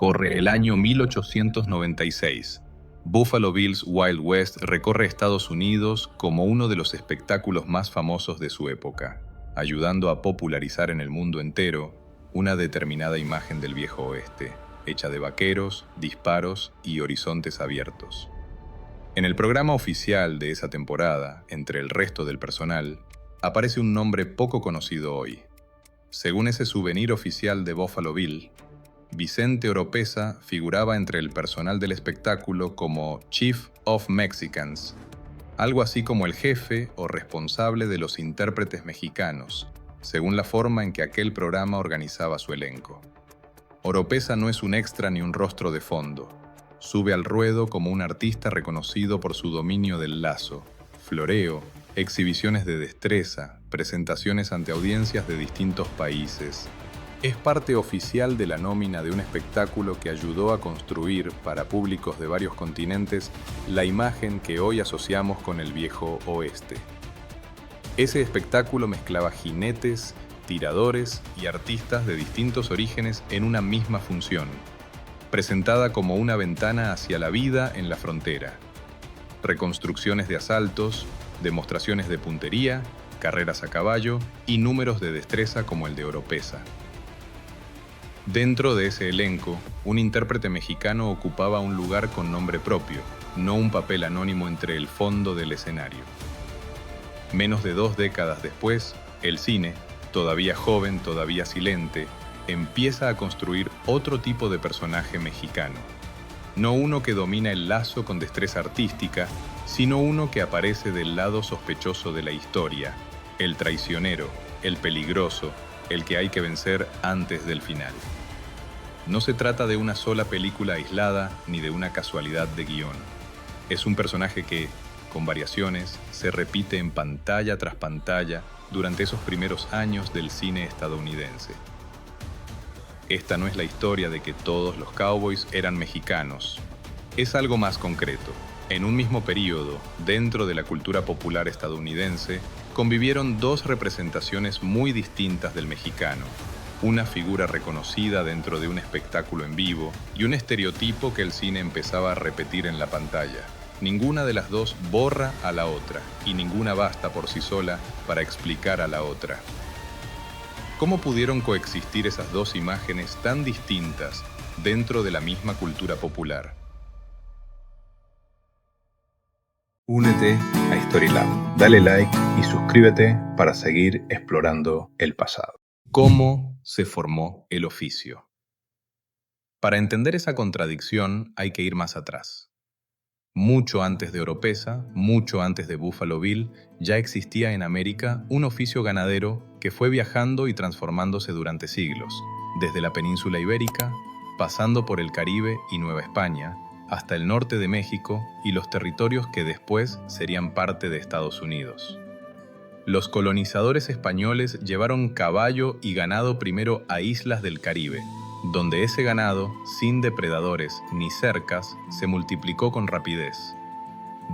Corre el año 1896. Buffalo Bill's Wild West recorre Estados Unidos como uno de los espectáculos más famosos de su época, ayudando a popularizar en el mundo entero una determinada imagen del viejo oeste, hecha de vaqueros, disparos y horizontes abiertos. En el programa oficial de esa temporada, entre el resto del personal, aparece un nombre poco conocido hoy. Según ese souvenir oficial de Buffalo Bill, Vicente Oropesa figuraba entre el personal del espectáculo como Chief of Mexicans, algo así como el jefe o responsable de los intérpretes mexicanos, según la forma en que aquel programa organizaba su elenco. Oropesa no es un extra ni un rostro de fondo. Sube al ruedo como un artista reconocido por su dominio del lazo, floreo, exhibiciones de destreza, presentaciones ante audiencias de distintos países. Es parte oficial de la nómina de un espectáculo que ayudó a construir, para públicos de varios continentes, la imagen que hoy asociamos con el viejo oeste. Ese espectáculo mezclaba jinetes, tiradores y artistas de distintos orígenes en una misma función, presentada como una ventana hacia la vida en la frontera. Reconstrucciones de asaltos, demostraciones de puntería, carreras a caballo y números de destreza como el de Oropesa. Dentro de ese elenco, un intérprete mexicano ocupaba un lugar con nombre propio, no un papel anónimo entre el fondo del escenario. Menos de 2 décadas después, el cine, todavía joven, todavía silente, empieza a construir otro tipo de personaje mexicano. No uno que domina el lazo con destreza artística, sino uno que aparece del lado sospechoso de la historia, el traicionero, el peligroso, el que hay que vencer antes del final. No se trata de una sola película aislada ni de una casualidad de guión. Es un personaje que, con variaciones, se repite en pantalla tras pantalla durante esos primeros años del cine estadounidense. Esta no es la historia de que todos los cowboys eran mexicanos. Es algo más concreto. En un mismo periodo, dentro de la cultura popular estadounidense, convivieron 2 representaciones muy distintas del mexicano, una figura reconocida dentro de un espectáculo en vivo y un estereotipo que el cine empezaba a repetir en la pantalla. Ninguna de las 2 borra a la otra y ninguna basta por sí sola para explicar a la otra. ¿Cómo pudieron coexistir esas 2 imágenes tan distintas dentro de la misma cultura popular? Únete a Storylab, dale like y suscríbete para seguir explorando el pasado. ¿Cómo se formó el oficio? Para entender esa contradicción hay que ir más atrás. Mucho antes de Oropesa, mucho antes de Buffalo Bill, ya existía en América un oficio ganadero que fue viajando y transformándose durante siglos, desde la península ibérica, pasando por el Caribe y Nueva España, hasta el norte de México y los territorios que después serían parte de Estados Unidos. Los colonizadores españoles llevaron caballo y ganado primero a islas del Caribe, donde ese ganado, sin depredadores ni cercas, se multiplicó con rapidez.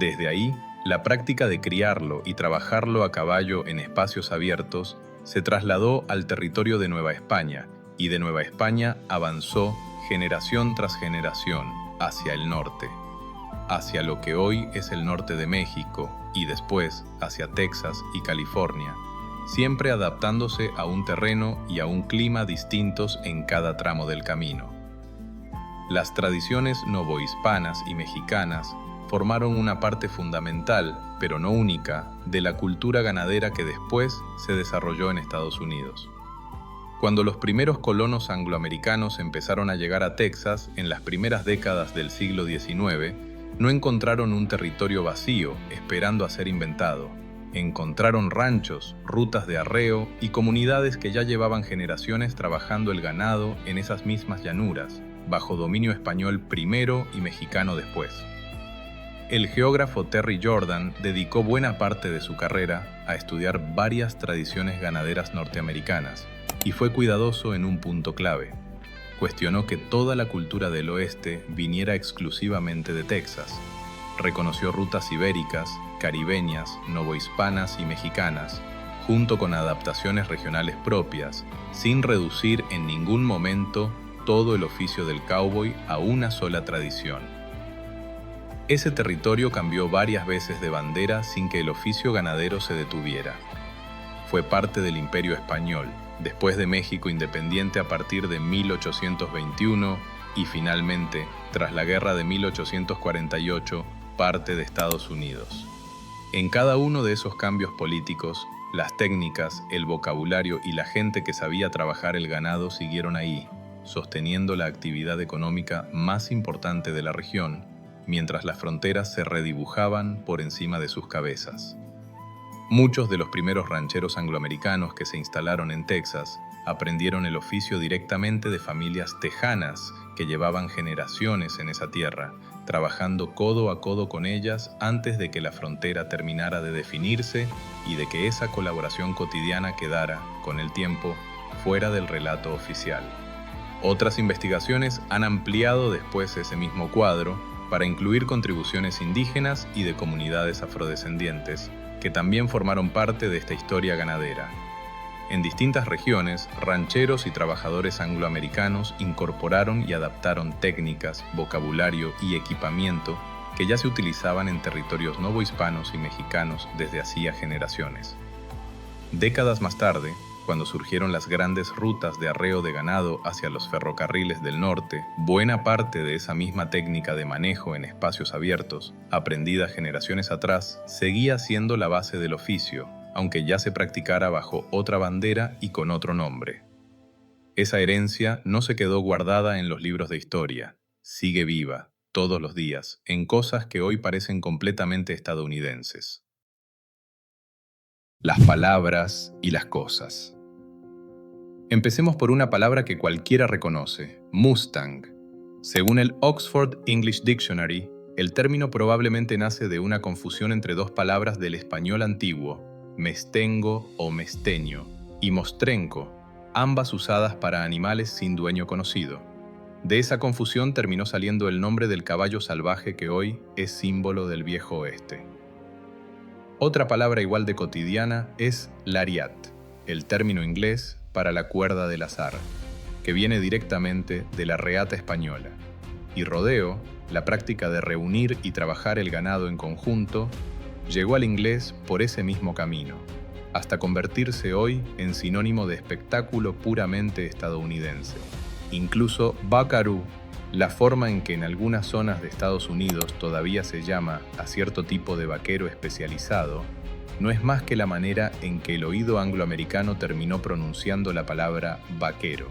Desde ahí, la práctica de criarlo y trabajarlo a caballo en espacios abiertos se trasladó al territorio de Nueva España, y de Nueva España avanzó generación tras generación hacia el norte, hacia lo que hoy es el norte de México y después hacia Texas y California, siempre adaptándose a un terreno y a un clima distintos en cada tramo del camino. Las tradiciones novohispanas y mexicanas formaron una parte fundamental, pero no única, de la cultura ganadera que después se desarrolló en Estados Unidos. Cuando los primeros colonos angloamericanos empezaron a llegar a Texas en las primeras décadas del siglo XIX, no encontraron un territorio vacío esperando a ser inventado. Encontraron ranchos, rutas de arreo y comunidades que ya llevaban generaciones trabajando el ganado en esas mismas llanuras, bajo dominio español primero y mexicano después. El geógrafo Terry Jordan dedicó buena parte de su carrera a estudiar varias tradiciones ganaderas norteamericanas y fue cuidadoso en un punto clave. Cuestionó que toda la cultura del oeste viniera exclusivamente de Texas. Reconoció rutas ibéricas, caribeñas, novohispanas y mexicanas, junto con adaptaciones regionales propias, sin reducir en ningún momento todo el oficio del cowboy a una sola tradición. Ese territorio cambió varias veces de bandera sin que el oficio ganadero se detuviera. Fue parte del Imperio Español, después de México independiente a partir de 1821 y finalmente, tras la Guerra de 1848, parte de Estados Unidos. En cada uno de esos cambios políticos, las técnicas, el vocabulario y la gente que sabía trabajar el ganado siguieron ahí, sosteniendo la actividad económica más importante de la región, mientras las fronteras se redibujaban por encima de sus cabezas. Muchos de los primeros rancheros angloamericanos que se instalaron en Texas aprendieron el oficio directamente de familias tejanas que llevaban generaciones en esa tierra, trabajando codo a codo con ellas antes de que la frontera terminara de definirse y de que esa colaboración cotidiana quedara, con el tiempo, fuera del relato oficial. Otras investigaciones han ampliado después ese mismo cuadro para incluir contribuciones indígenas y de comunidades afrodescendientes, que también formaron parte de esta historia ganadera. En distintas regiones, rancheros y trabajadores angloamericanos incorporaron y adaptaron técnicas, vocabulario y equipamiento que ya se utilizaban en territorios novohispanos y mexicanos desde hacía generaciones. Décadas más tarde, cuando surgieron las grandes rutas de arreo de ganado hacia los ferrocarriles del norte, buena parte de esa misma técnica de manejo en espacios abiertos, aprendida generaciones atrás, seguía siendo la base del oficio, aunque ya se practicara bajo otra bandera y con otro nombre. Esa herencia no se quedó guardada en los libros de historia, sigue viva, todos los días, en cosas que hoy parecen completamente estadounidenses. Las palabras y las cosas. Empecemos por una palabra que cualquiera reconoce, Mustang. Según el Oxford English Dictionary, el término probablemente nace de una confusión entre dos palabras del español antiguo, mestengo o mesteño, y mostrenco, ambas usadas para animales sin dueño conocido. De esa confusión terminó saliendo el nombre del caballo salvaje que hoy es símbolo del viejo oeste. Otra palabra igual de cotidiana es lariat, el término inglés para la cuerda del azar, que viene directamente de la reata española, y rodeo, la práctica de reunir y trabajar el ganado en conjunto, llegó al inglés por ese mismo camino, hasta convertirse hoy en sinónimo de espectáculo puramente estadounidense. Incluso buckaroo, la forma en que en algunas zonas de Estados Unidos todavía se llama a cierto tipo de vaquero especializado, no es más que la manera en que el oído angloamericano terminó pronunciando la palabra vaquero.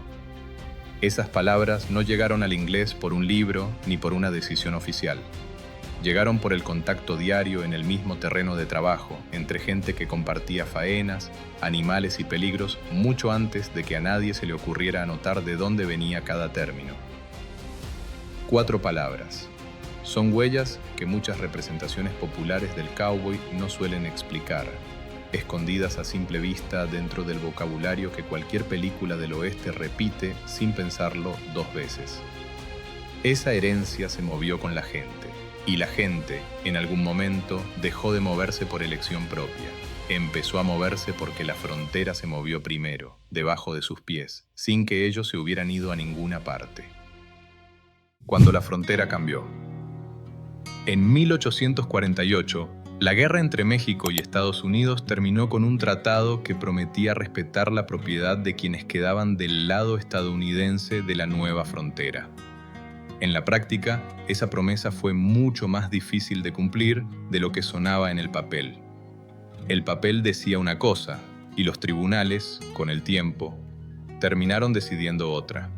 Esas palabras no llegaron al inglés por un libro ni por una decisión oficial. Llegaron por el contacto diario en el mismo terreno de trabajo, entre gente que compartía faenas, animales y peligros mucho antes de que a nadie se le ocurriera anotar de dónde venía cada término. 4 palabras. Son huellas que muchas representaciones populares del cowboy no suelen explicar, escondidas a simple vista dentro del vocabulario que cualquier película del oeste repite sin pensarlo 2 veces. Esa herencia se movió con la gente, y la gente, en algún momento, dejó de moverse por elección propia. Empezó a moverse porque la frontera se movió primero, debajo de sus pies, sin que ellos se hubieran ido a ninguna parte. Cuando la frontera cambió. En 1848, la guerra entre México y Estados Unidos terminó con un tratado que prometía respetar la propiedad de quienes quedaban del lado estadounidense de la nueva frontera. En la práctica, esa promesa fue mucho más difícil de cumplir de lo que sonaba en el papel. El papel decía una cosa, y los tribunales, con el tiempo, terminaron decidiendo otra.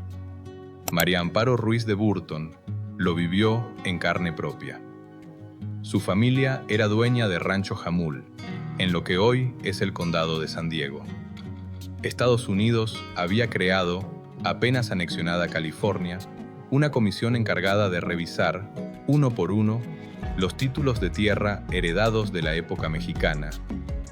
María Amparo Ruiz de Burton lo vivió en carne propia. Su familia era dueña de Rancho Jamul, en lo que hoy es el condado de San Diego. Estados Unidos había creado, apenas anexionada California, una comisión encargada de revisar, uno por uno, los títulos de tierra heredados de la época mexicana,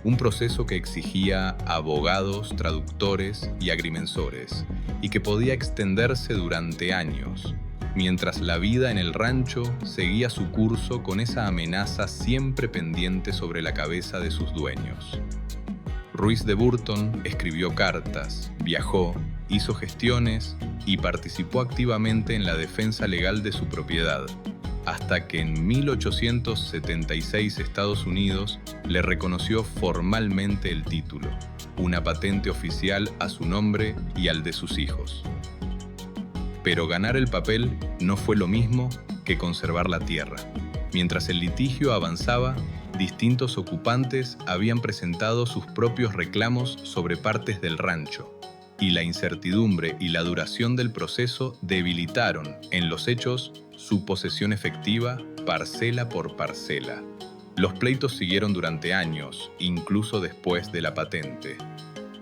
un proceso que exigía abogados, traductores y agrimensores, y que podía extenderse durante años, mientras la vida en el rancho seguía su curso con esa amenaza siempre pendiente sobre la cabeza de sus dueños. Ruiz de Burton escribió cartas, viajó, hizo gestiones y participó activamente en la defensa legal de su propiedad, hasta que en 1876 Estados Unidos le reconoció formalmente el título, una patente oficial a su nombre y al de sus hijos. Pero ganar el papel no fue lo mismo que conservar la tierra. Mientras el litigio avanzaba, distintos ocupantes habían presentado sus propios reclamos sobre partes del rancho, y la incertidumbre y la duración del proceso debilitaron, en los hechos, su posesión efectiva, parcela por parcela. Los pleitos siguieron durante años, incluso después de la patente.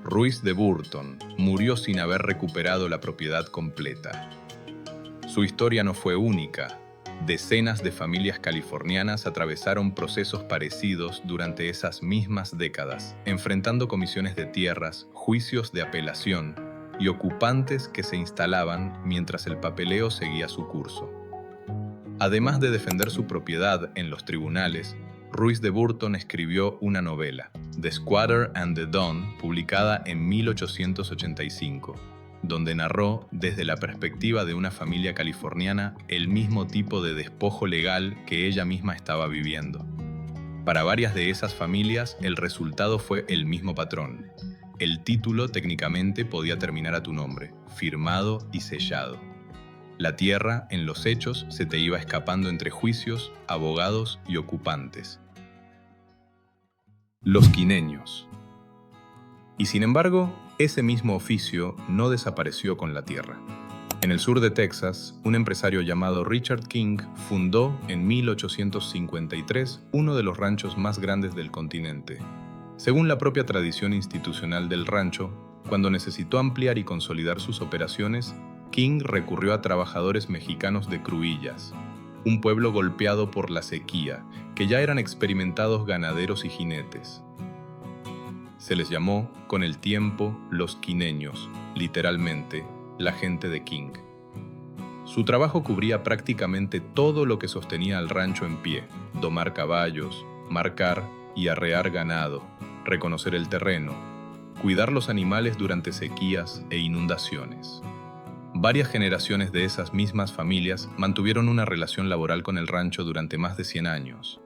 Ruiz de Burton murió sin haber recuperado la propiedad completa. Su historia no fue única. Decenas de familias californianas atravesaron procesos parecidos durante esas mismas décadas, enfrentando comisiones de tierras, juicios de apelación y ocupantes que se instalaban mientras el papeleo seguía su curso. Además de defender su propiedad en los tribunales, Ruiz de Burton escribió una novela, The Squatter and the Don, publicada en 1885. Donde narró, desde la perspectiva de una familia californiana, el mismo tipo de despojo legal que ella misma estaba viviendo. Para varias de esas familias, el resultado fue el mismo patrón. El título técnicamente podía terminar a tu nombre, firmado y sellado. La tierra, en los hechos, se te iba escapando entre juicios, abogados y ocupantes. Los quineños. Y sin embargo, ese mismo oficio no desapareció con la tierra. En el sur de Texas, un empresario llamado Richard King fundó en 1853 uno de los ranchos más grandes del continente. Según la propia tradición institucional del rancho, cuando necesitó ampliar y consolidar sus operaciones, King recurrió a trabajadores mexicanos de Cruillas, un pueblo golpeado por la sequía, que ya eran experimentados ganaderos y jinetes. Se les llamó, con el tiempo, los quineños, literalmente, la gente de King. Su trabajo cubría prácticamente todo lo que sostenía al rancho en pie: domar caballos, marcar y arrear ganado, reconocer el terreno, cuidar los animales durante sequías e inundaciones. Varias generaciones de esas mismas familias mantuvieron una relación laboral con el rancho durante más de 100 años.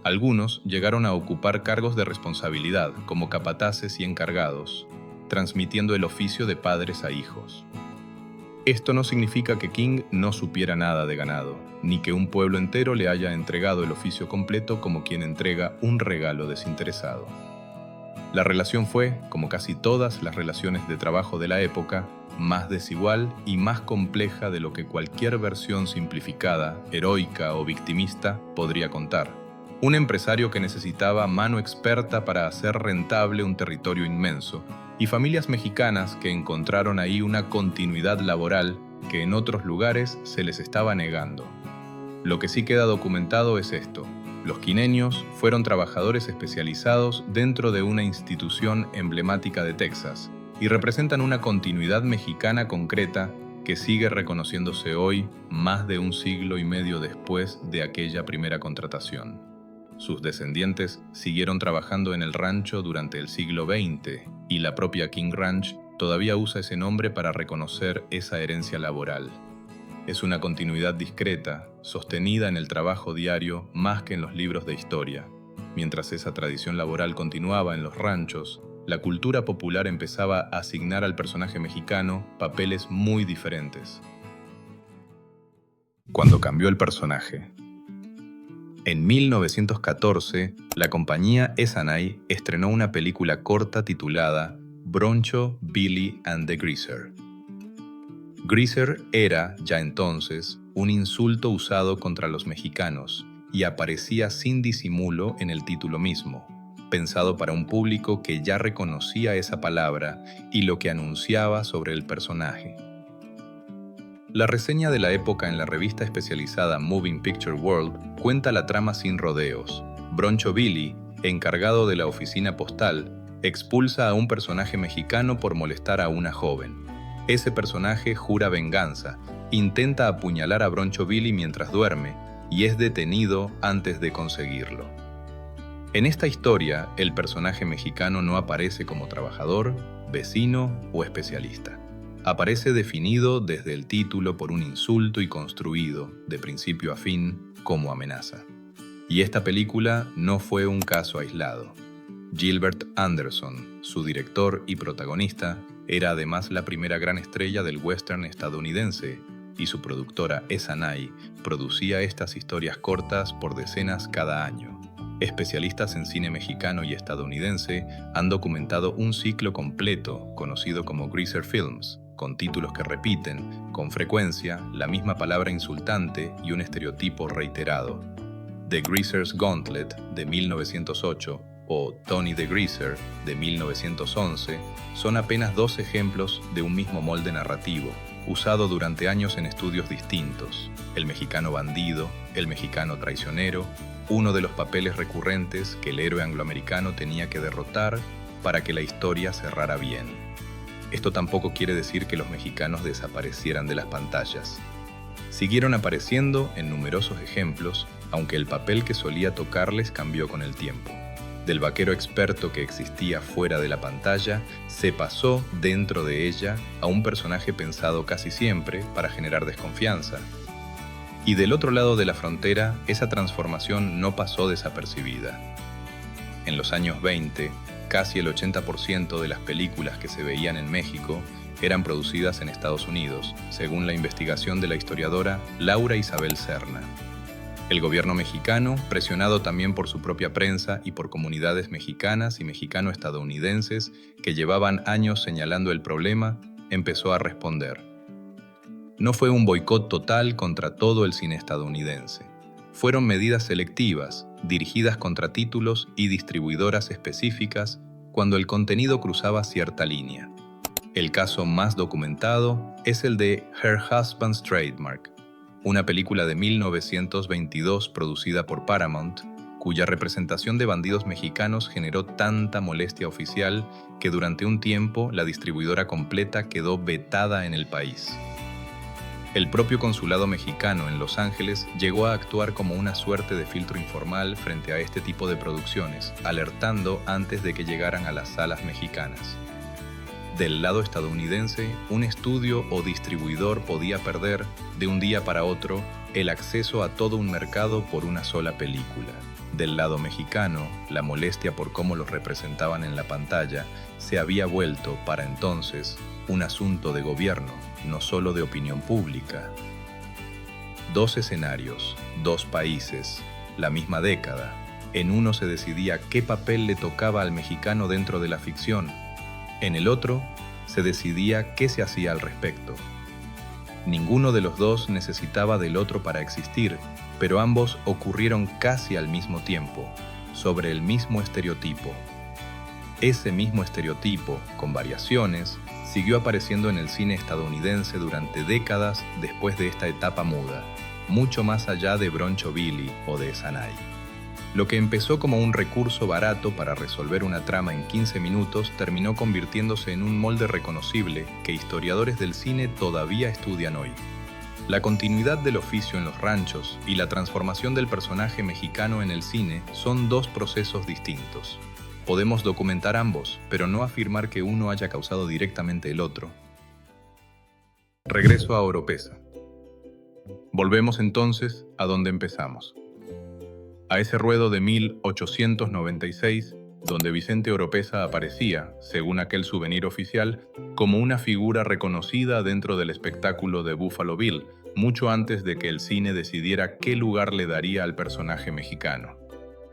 Algunos llegaron a ocupar cargos de responsabilidad, como capataces y encargados, transmitiendo el oficio de padres a hijos. Esto no significa que King no supiera nada de ganado, ni que un pueblo entero le haya entregado el oficio completo como quien entrega un regalo desinteresado. La relación fue, como casi todas las relaciones de trabajo de la época, más desigual y más compleja de lo que cualquier versión simplificada, heroica o victimista podría contar. Un empresario que necesitaba mano experta para hacer rentable un territorio inmenso, y familias mexicanas que encontraron ahí una continuidad laboral que en otros lugares se les estaba negando. Lo que sí queda documentado es esto: los quineños fueron trabajadores especializados dentro de una institución emblemática de Texas y representan una continuidad mexicana concreta que sigue reconociéndose hoy, más de un siglo y medio después de aquella primera contratación. Sus descendientes siguieron trabajando en el rancho durante el siglo XX y la propia King Ranch todavía usa ese nombre para reconocer esa herencia laboral. Es una continuidad discreta, sostenida en el trabajo diario más que en los libros de historia. Mientras esa tradición laboral continuaba en los ranchos, la cultura popular empezaba a asignar al personaje mexicano papeles muy diferentes. Cuando cambió el personaje. En 1914, la compañía Essanay estrenó una película corta titulada Broncho, Billy and the Greaser. Greaser era, ya entonces, un insulto usado contra los mexicanos y aparecía sin disimulo en el título mismo, pensado para un público que ya reconocía esa palabra y lo que anunciaba sobre el personaje. La reseña de la época en la revista especializada Moving Picture World cuenta la trama sin rodeos. Broncho Billy, encargado de la oficina postal, expulsa a un personaje mexicano por molestar a una joven. Ese personaje jura venganza, intenta apuñalar a Broncho Billy mientras duerme y es detenido antes de conseguirlo. En esta historia, el personaje mexicano no aparece como trabajador, vecino o especialista. aparece definido desde el título por un insulto y construido, de principio a fin, como amenaza. Y esta película no fue un caso aislado. Gilbert Anderson, su director y protagonista, era además la primera gran estrella del western estadounidense, y su productora Essanay producía estas historias cortas por decenas cada año. Especialistas en cine mexicano y estadounidense han documentado un ciclo completo conocido como Greaser Films, con títulos que repiten, con frecuencia, la misma palabra insultante y un estereotipo reiterado. The Greaser's Gauntlet, de 1908, o Tony the Greaser, de 1911, son apenas dos ejemplos de un mismo molde narrativo, usado durante años en estudios distintos: el mexicano bandido, el mexicano traicionero, uno de los papeles recurrentes que el héroe angloamericano tenía que derrotar para que la historia cerrara bien. Esto tampoco quiere decir que los mexicanos desaparecieran de las pantallas. Siguieron apareciendo en numerosos ejemplos, aunque el papel que solía tocarles cambió con el tiempo. Del vaquero experto que existía fuera de la pantalla, se pasó dentro de ella a un personaje pensado casi siempre para generar desconfianza. Y del otro lado de la frontera, esa transformación no pasó desapercibida. En los años 20, casi el 80% de las películas que se veían en México eran producidas en Estados Unidos, según la investigación de la historiadora Laura Isabel Serna. El gobierno mexicano, presionado también por su propia prensa y por comunidades mexicanas y mexicano-estadounidenses que llevaban años señalando el problema, empezó a responder. No fue un boicot total contra todo el cine estadounidense. Fueron medidas selectivas, dirigidas contra títulos y distribuidoras específicas cuando el contenido cruzaba cierta línea. El caso más documentado es el de Her Husband's Trademark, una película de 1922 producida por Paramount, cuya representación de bandidos mexicanos generó tanta molestia oficial que durante un tiempo la distribuidora completa quedó vetada en el país. El propio consulado mexicano en Los Ángeles llegó a actuar como una suerte de filtro informal frente a este tipo de producciones, alertando antes de que llegaran a las salas mexicanas. Del lado estadounidense, un estudio o distribuidor podía perder, de un día para otro, el acceso a todo un mercado por una sola película. Del lado mexicano, la molestia por cómo los representaban en la pantalla se había vuelto, para entonces, un asunto de gobierno, no solo de opinión pública. Dos escenarios, dos países, la misma década. En uno se decidía qué papel le tocaba al mexicano dentro de la ficción. En el otro, se decidía qué se hacía al respecto. Ninguno de los dos necesitaba del otro para existir, pero ambos ocurrieron casi al mismo tiempo, sobre el mismo estereotipo. Ese mismo estereotipo, con variaciones, siguió apareciendo en el cine estadounidense durante décadas después de esta etapa muda, mucho más allá de Broncho Billy o de Essanay. Lo que empezó como un recurso barato para resolver una trama en 15 minutos terminó convirtiéndose en un molde reconocible que historiadores del cine todavía estudian hoy. La continuidad del oficio en los ranchos y la transformación del personaje mexicano en el cine son dos procesos distintos. Podemos documentar ambos, pero no afirmar que uno haya causado directamente el otro. Regreso a Oropesa. Volvemos entonces a donde empezamos. A ese ruedo de 1896, donde Vicente Oropesa aparecía, según aquel souvenir oficial, como una figura reconocida dentro del espectáculo de Buffalo Bill, mucho antes de que el cine decidiera qué lugar le daría al personaje mexicano.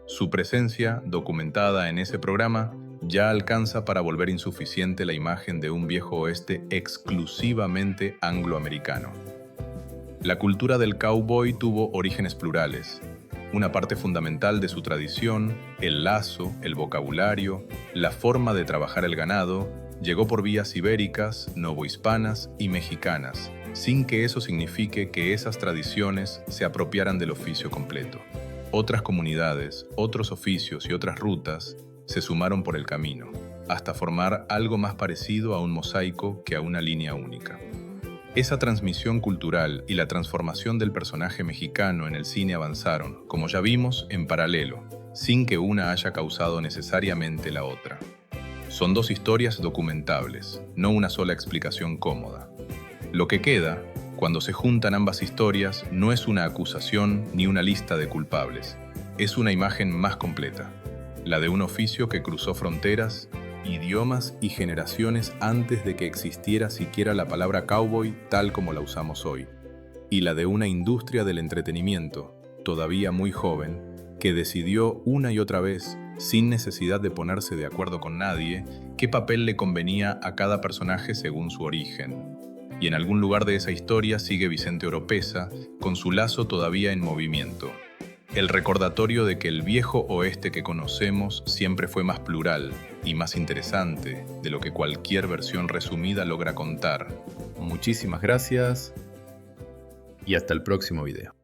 Su presencia, documentada en ese programa, ya alcanza para volver insuficiente la imagen de un viejo oeste exclusivamente angloamericano. La cultura del cowboy tuvo orígenes plurales. Una parte fundamental de su tradición, el lazo, el vocabulario, la forma de trabajar el ganado, llegó por vías ibéricas, novohispanas y mexicanas, sin que eso signifique que esas tradiciones se apropiaran del oficio completo. Otras comunidades, otros oficios y otras rutas se sumaron por el camino, hasta formar algo más parecido a un mosaico que a una línea única. Esa transmisión cultural y la transformación del personaje mexicano en el cine avanzaron, como ya vimos, en paralelo, sin que una haya causado necesariamente la otra. Son dos historias documentables, no una sola explicación cómoda. Lo que queda, cuando se juntan ambas historias, no es una acusación ni una lista de culpables. Es una imagen más completa, la de un oficio que cruzó fronteras, idiomas y generaciones antes de que existiera siquiera la palabra cowboy tal como la usamos hoy, y la de una industria del entretenimiento, todavía muy joven, que decidió una y otra vez, sin necesidad de ponerse de acuerdo con nadie, qué papel le convenía a cada personaje según su origen. Y en algún lugar de esa historia sigue Vicente Oropesa, con su lazo todavía en movimiento. El recordatorio de que el viejo oeste que conocemos siempre fue más plural y más interesante de lo que cualquier versión resumida logra contar. Muchísimas gracias y hasta el próximo video.